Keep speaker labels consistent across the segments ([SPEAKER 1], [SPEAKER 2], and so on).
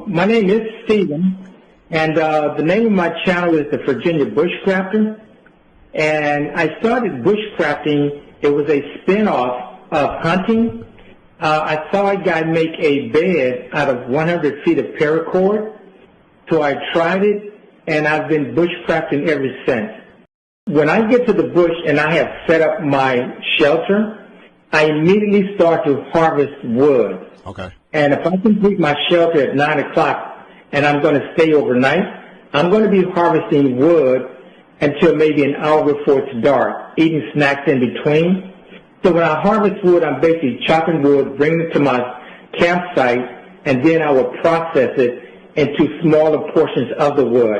[SPEAKER 1] my name is Stephen, and the name of my channel is the Virginia Bushcrafter. And I started bushcrafting. It was a spin-off of hunting. I saw a guy make a bed out of 100 feet of paracord, so I tried it, and I've been bushcrafting ever since. When I get to the bush and I have set up my shelter, I immediately start to harvest wood.
[SPEAKER 2] Okay.
[SPEAKER 1] And if I complete my shelter at 9 o'clock and I'm going to stay overnight, I'm going to be harvesting wood until maybe an hour before it's dark, eating snacks in between. So when I harvest wood, I'm basically chopping wood, bringing it to my campsite, and then I will process it into smaller portions of the wood.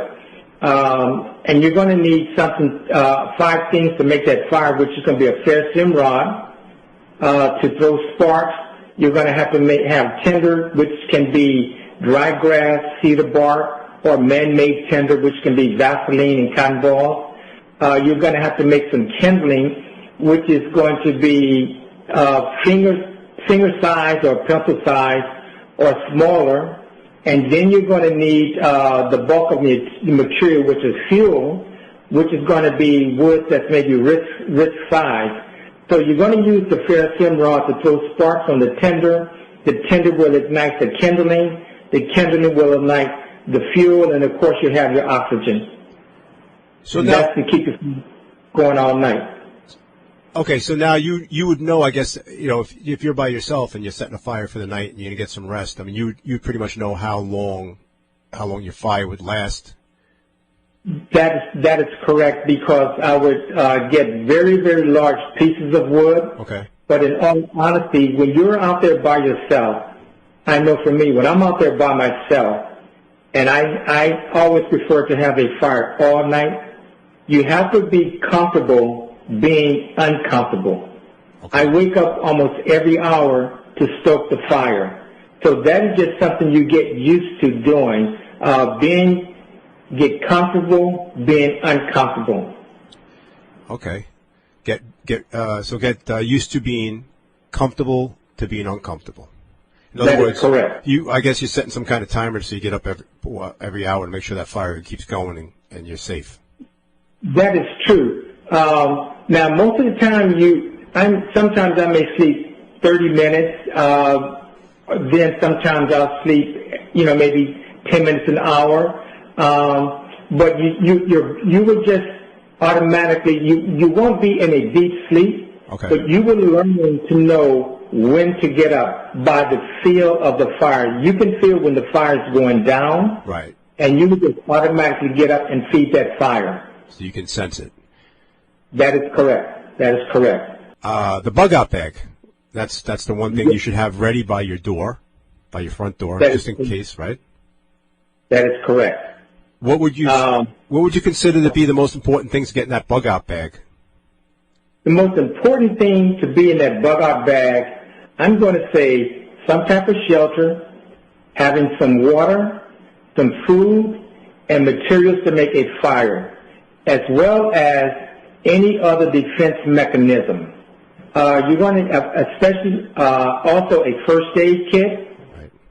[SPEAKER 1] And you're going to need something, 5 things to make that fire, which is going to be a ferro rod to throw sparks. You're going to have to have tinder, which can be dry grass, cedar bark, or man-made tinder, which can be Vaseline and cotton balls. You're going to have to make some kindling, which is going to be finger size or pencil size or smaller. And then you're going to need the bulk of the material, which is fuel, which is going to be wood that's maybe wrist size. So you're going to use the ferro rod to throw sparks on the tinder. The tinder will ignite the kindling. The kindling will ignite the fuel, and of course you have your oxygen. So that's to keep it going all night.
[SPEAKER 2] Okay, so now you would know, I guess, if you're by yourself and you're setting a fire for the night and you're gonna get some rest. I mean, you pretty much know how long your fire would last.
[SPEAKER 1] That is correct, because I would get very, very large pieces of wood.
[SPEAKER 2] Okay.
[SPEAKER 1] But in all honesty, when you're out there by yourself, I know for me, when I'm out there by myself, and I always prefer to have a fire all night, you have to be comfortable being uncomfortable. Okay. I wake up almost every hour to stoke the fire. So that is just something you get used to doing, get comfortable being uncomfortable.
[SPEAKER 2] Okay. Get used to being comfortable to being uncomfortable. In other words,
[SPEAKER 1] correct.
[SPEAKER 2] I guess you're setting some kind of timer so you get up every hour to make sure that fire keeps going and you're safe. That
[SPEAKER 1] is true. Now, most of the time, sometimes I may sleep 30 minutes. Then sometimes I'll sleep, maybe 10 minutes an hour. But you will just automatically, you won't be in a deep sleep.
[SPEAKER 2] Okay.
[SPEAKER 1] But you will learn to know when to get up by the feel of the fire. You can feel when the fire is going down.
[SPEAKER 2] Right.
[SPEAKER 1] And you will just automatically get up and feed that fire.
[SPEAKER 2] So you can sense it.
[SPEAKER 1] That is correct. That is correct.
[SPEAKER 2] The bug out bag. That's the one thing you should have ready by your front door, just in case, right?
[SPEAKER 1] That is correct.
[SPEAKER 2] What would you consider to be the most important things to get in that bug out bag?
[SPEAKER 1] The most important thing to be in that bug out bag, I'm going to say some type of shelter, having some water, some food, and materials to make a fire, as well as any other defense mechanism. You're going to, especially also a first aid kit.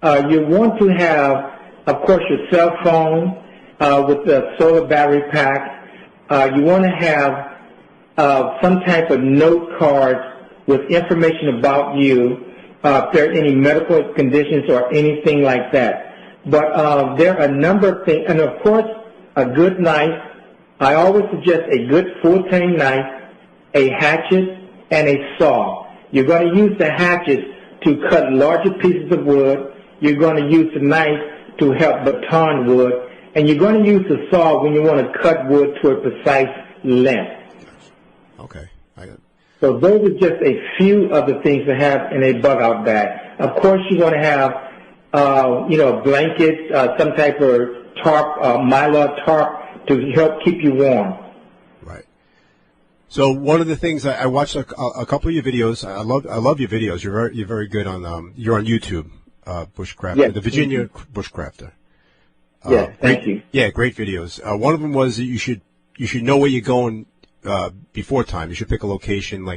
[SPEAKER 1] Right. You want to have, of course, your cell phone with the solar battery pack. You want to have some type of note cards with information about you, if there are any medical conditions or anything like that. But there are a number of things, and of course, a good knife. I always suggest a good full-tang knife, a hatchet, and a saw. You're going to use the hatchet to cut larger pieces of wood. You're going to use the knife to help baton wood. And you're going to use the saw when you want to cut wood to a precise length.
[SPEAKER 2] Okay.
[SPEAKER 1] So those are just a few of the things to have in a bug-out bag. Of course, you're going to have, a blanket, some type of tarp, mylar tarp, to help keep you warm. Right.
[SPEAKER 2] So one of the things I watched a couple of your videos. I love your videos. You're very good on. You're on YouTube, Bushcrafter,
[SPEAKER 1] yes.
[SPEAKER 2] The Virginia Bushcrafter.
[SPEAKER 1] Yes, thank you.
[SPEAKER 2] Yeah, great videos. One of them was that you should know where you're going before time. You should pick a location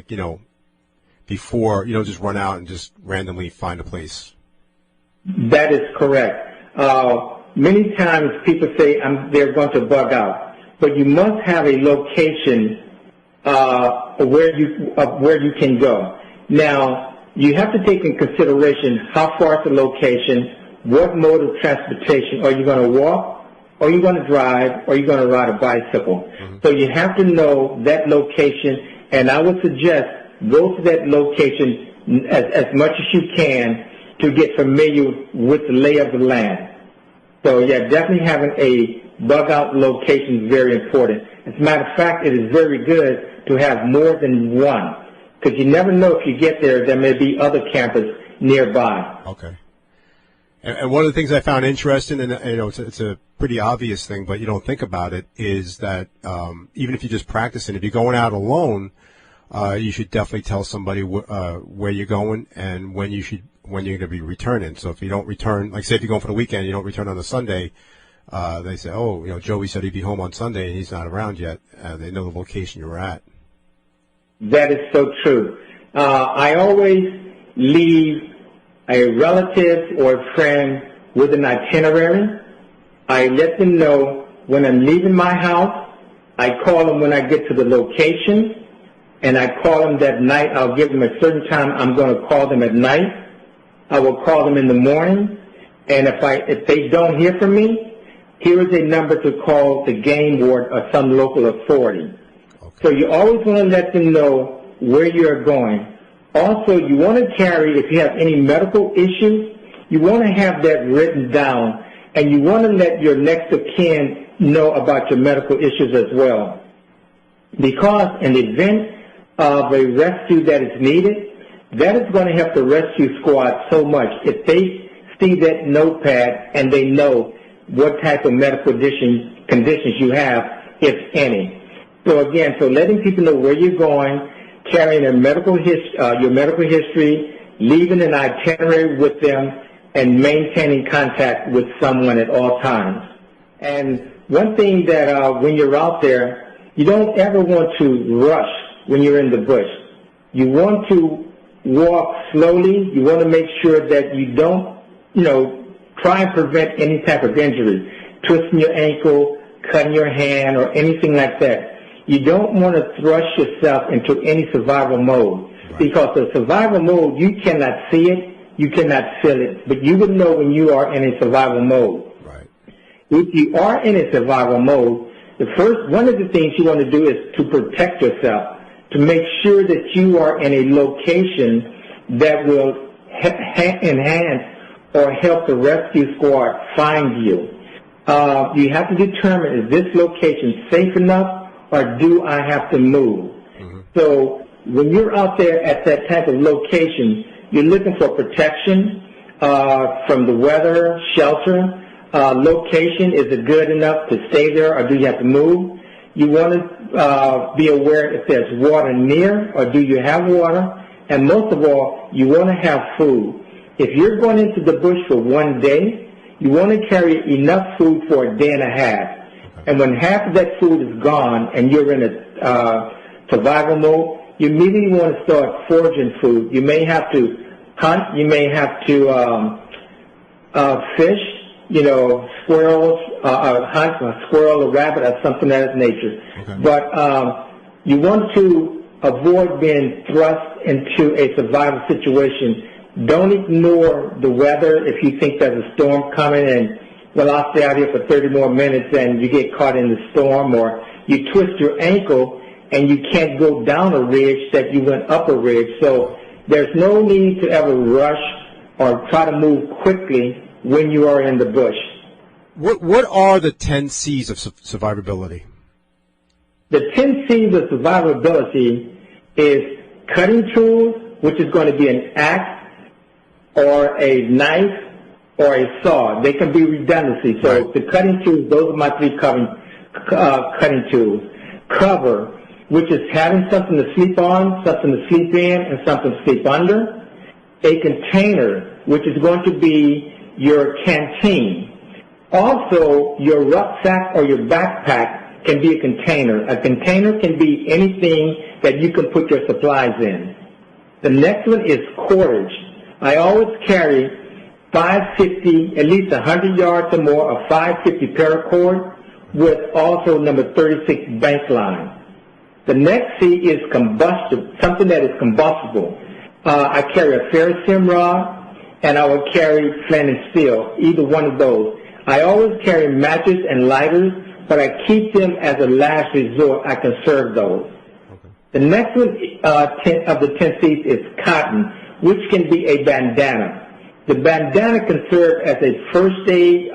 [SPEAKER 2] before, just run out and just randomly find a place.
[SPEAKER 1] That is correct. Many times people say they're going to bug out, but you must have a location where you can go. Now, you have to take in consideration how far is the location, what mode of transportation. Are you going to walk, or are you going to drive, or are you going to ride a bicycle? Mm-hmm. So you have to know that location, and I would suggest go to that location as much as you can to get familiar with the lay of the land. So, yeah, definitely having a bug-out location is very important. As a matter of fact, it is very good to have more than one, because you never know if you get there may be other campers nearby.
[SPEAKER 2] Okay. And one of the things I found interesting, and it's a pretty obvious thing, but you don't think about it, is that even if you're just practicing, if you're going out alone, you should definitely tell somebody where you're going and when you're going to be returning. So if you don't return, like say if you're going for the weekend, you don't return on a Sunday, they say, oh, Joey said he'd be home on Sunday and he's not around yet. They know the location you're at.
[SPEAKER 1] That is so true. I always leave a relative or a friend with an itinerary. I let them know when I'm leaving my house. I call them when I get to the location, and I call them that night. I'll give them a certain time. I'm going to call them at night. I will call them in the morning, and if they don't hear from me, here is a number to call the game ward or some local authority. Okay. So you always want to let them know where you're going. Also, you want to carry, if you have any medical issues, you want to have that written down, and you want to let your next of kin know about your medical issues as well. Because in the event of a rescue that is needed, that is going to help the rescue squad so much. If they see that notepad and they know what type of medical conditions you have, if any. So again, letting people know where you're going, carrying your medical history, leaving an itinerary with them, and maintaining contact with someone at all times. And one thing that when you're out there, you don't ever want to rush when you're in the bush. You want to walk slowly. You want to make sure that you don't, try and prevent any type of injury, twisting your ankle, cutting your hand, or anything like that. You don't want to thrust yourself into any survival mode, right? Because the survival mode, you cannot see it, you cannot feel it, but you would know when you are in a survival mode.
[SPEAKER 2] Right.
[SPEAKER 1] If you are in a survival mode, one of the things you want to do is to protect yourself, to make sure that you are in a location that will enhance or help the rescue squad find you. You have to determine, is this location safe enough, or do I have to move? Mm-hmm. So when you're out there at that type of location, you're looking for protection from the weather, shelter. Location, is it good enough to stay there, or do you have to move? You want to be aware if there's water near, or do you have water? And most of all, you want to have food. If you're going into the bush for one day, you want to carry enough food for a day and a half. And when half of that food is gone and you're in a survival mode, you immediately want to start foraging food. You may have to hunt. You may have to fish, squirrels, hunt a squirrel, a rabbit, or something of that nature. Okay. But you want to avoid being thrust into a survival situation. Don't ignore the weather if you think there's a storm coming and, well, I'll stay out here for 30 more minutes and you get caught in the storm, or you twist your ankle and you can't go down a ridge that you went up a ridge. So there's no need to ever rush or try to move quickly when you are in the bush.
[SPEAKER 2] What are the 10 C's of survivability?
[SPEAKER 1] The 10 C's of survivability is cutting tools, which is going to be an axe or a knife or a saw. They can be redundancy. So right. The cutting tools, those are my three cutting tools. Cover, which is having something to sleep on, something to sleep in, and something to sleep under. A container, which is going to be your canteen. Also, your rucksack or your backpack can be a container. A container can be anything that you can put your supplies in. The next one is cordage. I always carry 550, at least 100 yards or more of 550 paracord with also number 36 bank line. The next C is combustion, something that is combustible. I carry a ferrocerium rod, and I will carry flint and steel, either one of those. I always carry matches and lighters, but I keep them as a last resort. I conserve those. Okay. The next one of the 10 C's is cotton, which can be a bandana. The bandana can serve as a first aid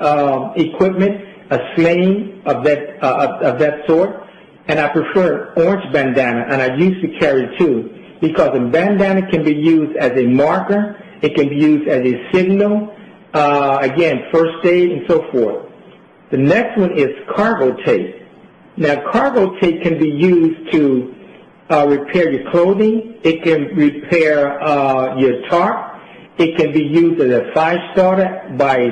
[SPEAKER 1] equipment, a sling of that sort, and I prefer an orange bandana, and I used to carry two, because a bandana can be used as a marker, it can be used as a signal, again, first aid and so forth. The next one is cargo tape. Now, cargo tape can be used to repair your clothing, it can repair your tarp, it can be used as a fire starter by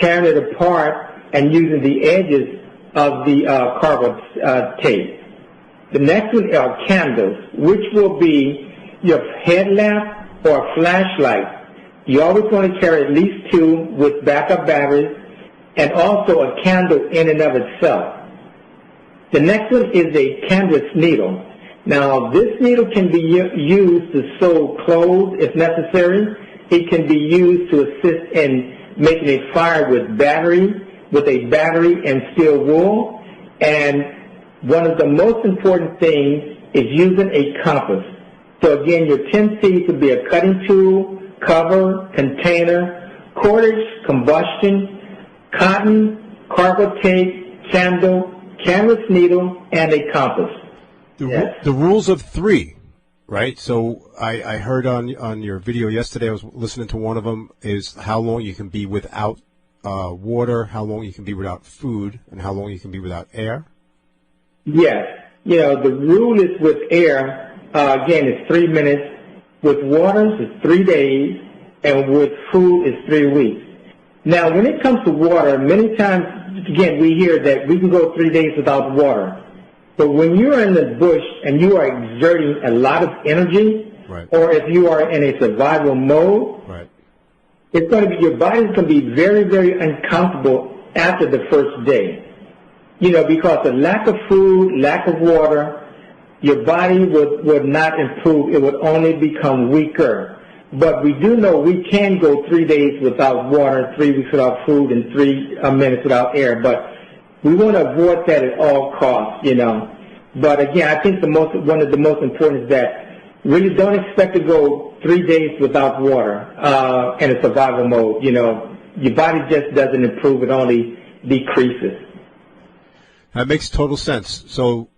[SPEAKER 1] tearing it apart and using the edges of the cargo tape. The next one are candles, which will be your headlamp or a flashlight. You always want to carry at least two with backup batteries, and also a candle in and of itself. The next one is a canvas needle. Now, this needle can be used to sew clothes if necessary. It can be used to assist in making a fire with a battery and steel wool. And one of the most important things is using a compass. So again, your 10 C's would be a cutting tool, cover, container, cordage, combustion, cotton, cargo tape, candle, canvas needle, and a compass.
[SPEAKER 2] The rules of three, right? So I heard on your video yesterday, I was listening to one of them, is how long you can be without water, how long you can be without food, and how long you can be without air? Yes.
[SPEAKER 1] You know, the rule is with air, again, it's 3 minutes. With water, it's 3 days. And with food, it's 3 weeks. Now, when it comes to water, many times, again, we hear that we can go 3 days without water. But when you're in the bush and you are exerting a lot of energy,
[SPEAKER 2] right,
[SPEAKER 1] or if you are in a survival mode,
[SPEAKER 2] right,
[SPEAKER 1] it's going to be, your body's going to be very, very uncomfortable after the first day. You know, because of lack of food, lack of water, your body would not improve. It would only become weaker. But we do know we can go 3 days without water, 3 weeks without food, and 3 minutes without air. But we want to avoid that at all costs, you know. But again, I think one of the most important is that really don't expect to go 3 days without water in a survival mode. You know, your body just doesn't improve; it only decreases.
[SPEAKER 2] That makes total sense. So,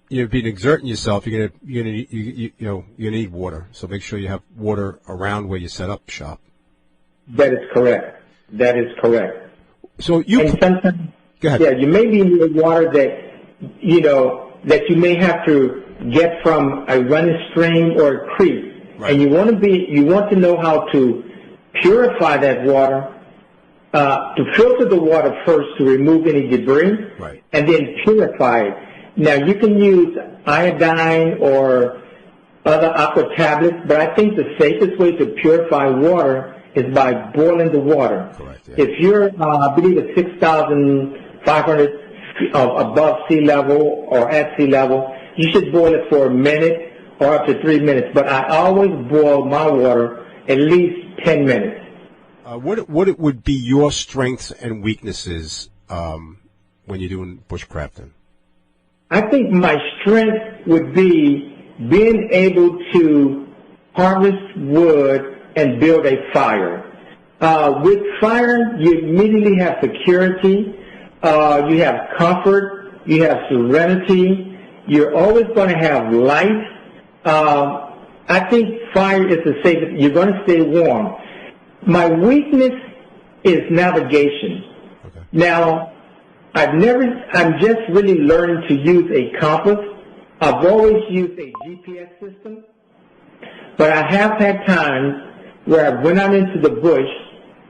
[SPEAKER 2] you've been exerting yourself. You're gonna need water. So make sure you have water around where you set up shop.
[SPEAKER 1] That is correct. That is correct.
[SPEAKER 2] So you.
[SPEAKER 1] And sometimes,
[SPEAKER 2] go ahead.
[SPEAKER 1] Yeah, you may be in water that you may have to get from a running stream or a creek, right, and you want to know how to purify that water. To filter the water first to remove any debris,
[SPEAKER 2] right,
[SPEAKER 1] and then purify it. Now, you can use iodine or other aqua tablets, but I think the safest way to purify water is by boiling the water.
[SPEAKER 2] Correct, yeah.
[SPEAKER 1] If you're, I believe it's 6,500 above sea level or at sea level, you should boil it for a minute or up to 3 minutes. But I always boil my water at least 10 minutes.
[SPEAKER 2] What would be your strengths and weaknesses when you're doing bushcrafting?
[SPEAKER 1] I think my strength would be being able to harvest wood and build a fire. With fire, you immediately have security, you have comfort, you have serenity, you're always going to have light. I think fire is the safest. You're going to stay warm. My weakness is navigation.
[SPEAKER 2] Okay.
[SPEAKER 1] Now, I'm just really learning to use a compass. I've always used a GPS system, but I have had times where when I'm into the bush,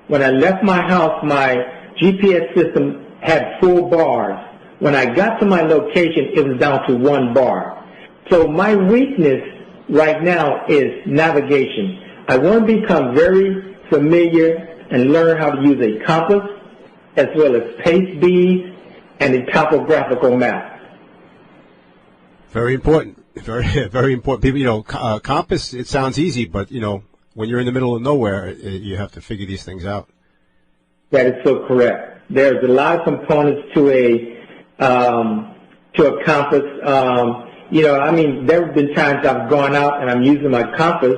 [SPEAKER 1] when I left my house, my GPS system had 4 bars. When I got to my location, it was down to 1 bar. So my weakness right now is navigation. I want to become very familiar and learn how to use a compass, as well as paste beads and a topographical map.
[SPEAKER 2] Very important. Very, very important. People, compass, it sounds easy, but, when you're in the middle of nowhere, you have to figure these things out.
[SPEAKER 1] That is so correct. There's a lot of components to a compass. There have been times I've gone out and I'm using my compass,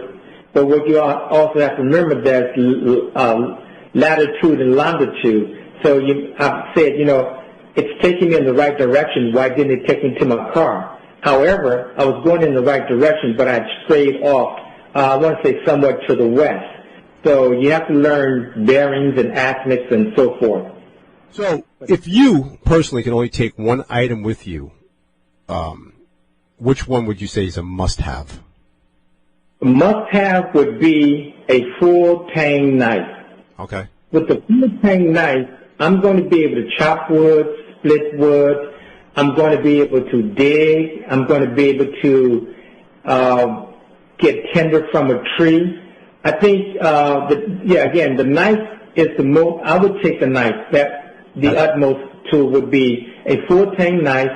[SPEAKER 1] but what you also have to remember, there's latitude and longitude. So I've said, it's taking me in the right direction. Why didn't it take me to my car? However, I was going in the right direction, but I had strayed off, I want to say somewhat to the west. So you have to learn bearings and azimuths and so forth.
[SPEAKER 2] So if you personally can only take one item with you, which one would you say is a must-have?
[SPEAKER 1] A must-have would be a full tang knife.
[SPEAKER 2] Okay.
[SPEAKER 1] With the full tang knife, I'm going to be able to chop wood, split wood. I'm going to be able to dig. I'm going to be able to get timber from a tree. I think, the knife is the most, I would take the knife. The utmost tool would be a full tang knife,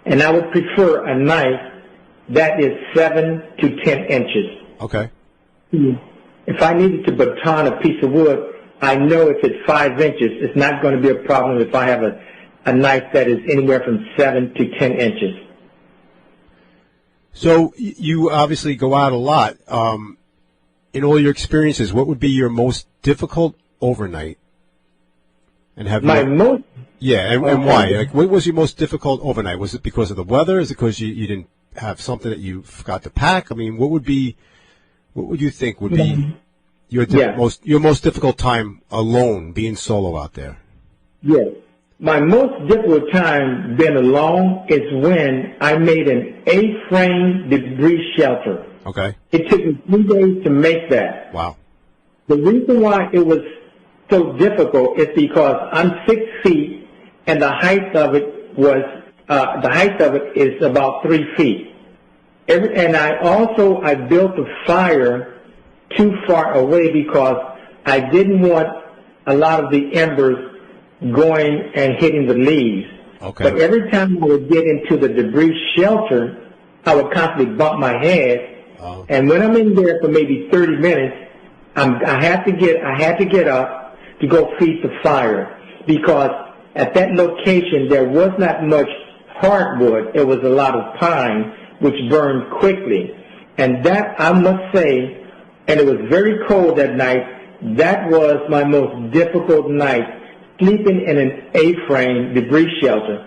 [SPEAKER 1] and I would prefer a knife that is 7 to 10 inches.
[SPEAKER 2] Okay.
[SPEAKER 1] If I needed to baton a piece of wood, I know if it's 5 inches, it's not going to be a problem if I have a knife that is anywhere from 7 to 10 inches.
[SPEAKER 2] So you obviously go out a lot. In all your experiences, what would be your most difficult overnight? And have and why? Like, what was your most difficult overnight? Was it because of the weather? Is it because you didn't have something that you forgot to pack? I mean, what would you think would be your most difficult time alone, being solo out there?
[SPEAKER 1] Yes. My most difficult time being alone is when I made an A-frame debris shelter.
[SPEAKER 2] Okay.
[SPEAKER 1] It took me 3 days to make that.
[SPEAKER 2] Wow.
[SPEAKER 1] The reason why it was so difficult is because I'm 6 feet and the height of it is about 3 feet. And I built the fire too far away because I didn't want a lot of the embers going and hitting the leaves.
[SPEAKER 2] Okay.
[SPEAKER 1] But every time I would get into the debris shelter, I would constantly bump my head.
[SPEAKER 2] Oh.
[SPEAKER 1] And when I'm in there for maybe 30 minutes, I had to get up to go feed the fire, because at that location there was not much hardwood. It was a lot of pine, which burned quickly. And that, I must say, and it was very cold that night, that was my most difficult night, sleeping in an A-frame debris shelter.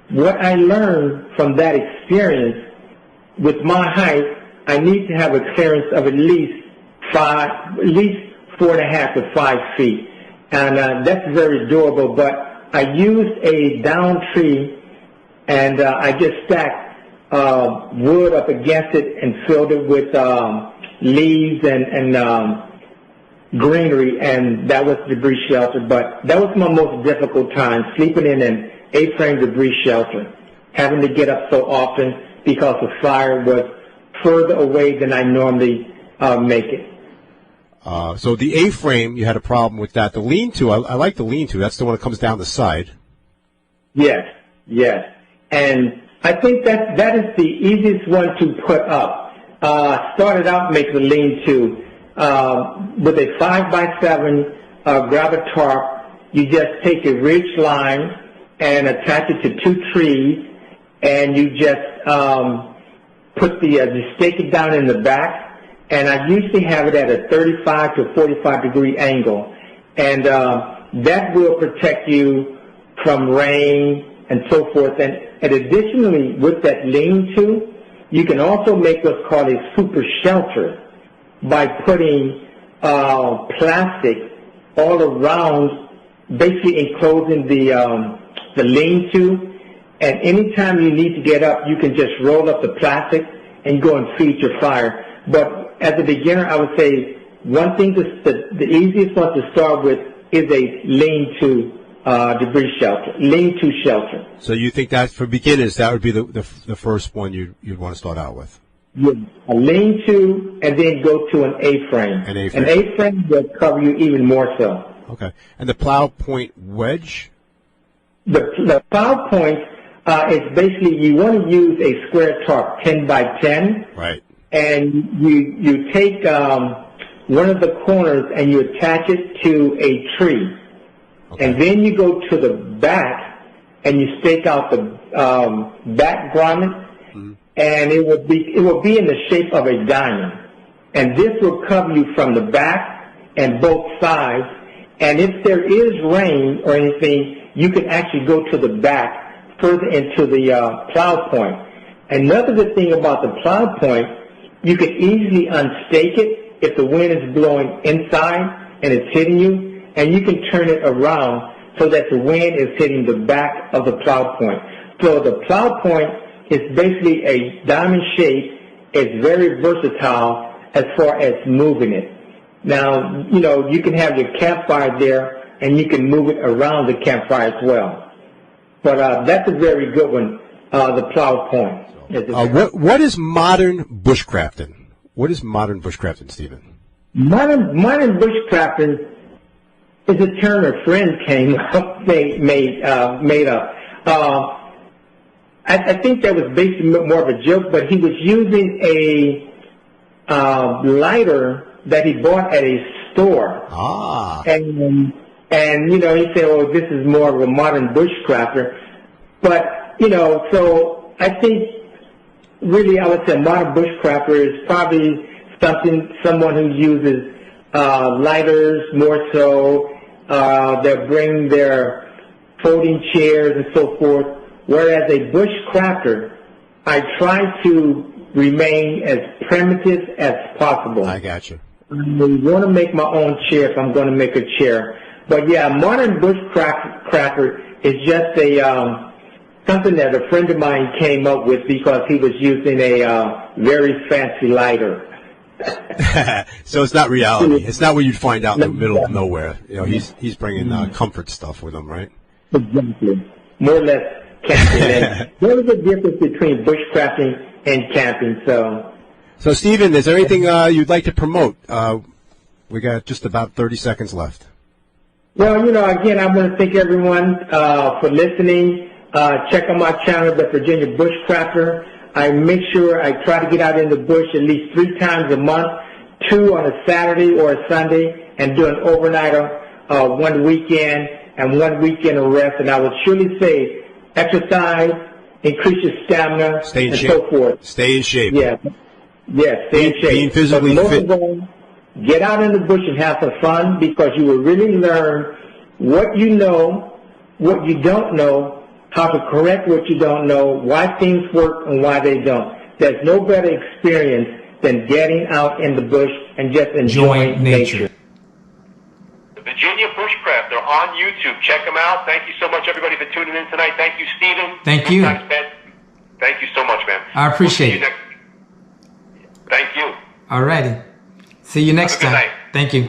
[SPEAKER 1] What I learned from that experience, with my height, I need to have a clearance of at least 4.5 to 5 feet. And that's very doable, but I used a down tree, and I just stacked wood up against it and filled it with leaves and greenery, and that was debris shelter. But that was my most difficult time, sleeping in an A-frame debris shelter, having to get up so often because the fire was further away than I normally make it.
[SPEAKER 2] So the A-frame, you had a problem with that. The lean-to, I like the lean-to. That's the one that comes down the side.
[SPEAKER 1] Yes. And I think that is the easiest one to put up. Started out making the lean-to with a 5x7 grab a tarp. You just take a ridge line and attach it to 2 trees, and you just you stake it down in the back. And I usually have it at a 35 to 45 degree angle. And that will protect you from rain and so forth. And additionally, with that lean-to, you can also make what's called a super shelter by putting plastic all around, basically enclosing the lean-to. And anytime you need to get up, you can just roll up the plastic and go and feed your fire. But as a beginner, I would say one thing, the easiest one to start with is a lean-to debris shelter, lean-to shelter.
[SPEAKER 2] So you think that for beginners, that would be the first one you'd want to start out with?
[SPEAKER 1] Yeah, a lean-to, and then go to an A-frame.
[SPEAKER 2] An A-frame.
[SPEAKER 1] An A-frame will cover you even more so.
[SPEAKER 2] Okay. And the plow point wedge?
[SPEAKER 1] The plow point is basically you want to use a square tarp 10 by 10.
[SPEAKER 2] Right.
[SPEAKER 1] And you take one of the corners and you attach it to a tree. Okay. And then you go to the back and you stake out the back grommet, and it will be in the shape of a diamond. And this will cover you from the back and both sides. And if there is rain or anything, you can actually go to the back further into the plow point. Another good thing about the plow point, you can easily unstake it if the wind is blowing inside and it's hitting you, and you can turn it around so that the wind is hitting the back of the plow point. So the plow point is basically a diamond shape. It's very versatile as far as moving it. Now, you can have your campfire there, and you can move it around the campfire as well. But that's a very good one, the plow point.
[SPEAKER 2] What is modern bushcrafting? What is modern bushcrafting, Stephen?
[SPEAKER 1] Modern bushcrafting is a term a friend made up. I think that was basically more of a joke, but he was using a lighter that he bought at a store. And he said, "Oh, this is more of a modern bushcrafter." But so I think really I would say modern bushcrafter is probably someone who uses lighters more so. They'll bring their folding chairs and so forth. Whereas a bushcrafter, I try to remain as primitive as possible.
[SPEAKER 2] I got you.
[SPEAKER 1] I want to make my own chair if I'm going to make a chair. But yeah, modern bushcrafter is just something that a friend of mine came up with because he was using a very fancy lighter.
[SPEAKER 2] So it's not reality. It's not what you'd find out in the middle of nowhere. He's bringing comfort stuff with him, right?
[SPEAKER 1] Exactly. More or less camping. There is a difference between bushcrafting and camping.
[SPEAKER 2] So Stephen, is there anything you'd like to promote? We got just about 30 seconds left.
[SPEAKER 1] Well, again, I want to thank everyone for listening. Check out my channel, the Virginia Bushcrafter. I make sure I try to get out in the bush at least 3 times a month, 2 on a Saturday or a Sunday, and do an overnighter one weekend and 1 weekend of rest. And I would surely say exercise, increase your stamina,
[SPEAKER 2] stay in
[SPEAKER 1] and
[SPEAKER 2] shape.
[SPEAKER 1] so forth.
[SPEAKER 2] Stay in shape.
[SPEAKER 1] Yeah, stay in shape.
[SPEAKER 2] Being physically fit.
[SPEAKER 1] Get out in the bush and have some fun, because you will really learn what you know, what you don't know, how to correct what you don't know, why things work and why they don't. There's no better experience than getting out in the bush and just enjoying nature.
[SPEAKER 3] The Virginia Bushcrafter on YouTube. Check them out. Thank you so much, everybody, for tuning in tonight. Thank you, Stephen.
[SPEAKER 4] Thank you.
[SPEAKER 3] Thank you so much, man.
[SPEAKER 4] I appreciate it.
[SPEAKER 3] Thank you.
[SPEAKER 4] All righty. See you next time.
[SPEAKER 3] Night.
[SPEAKER 4] Thank you.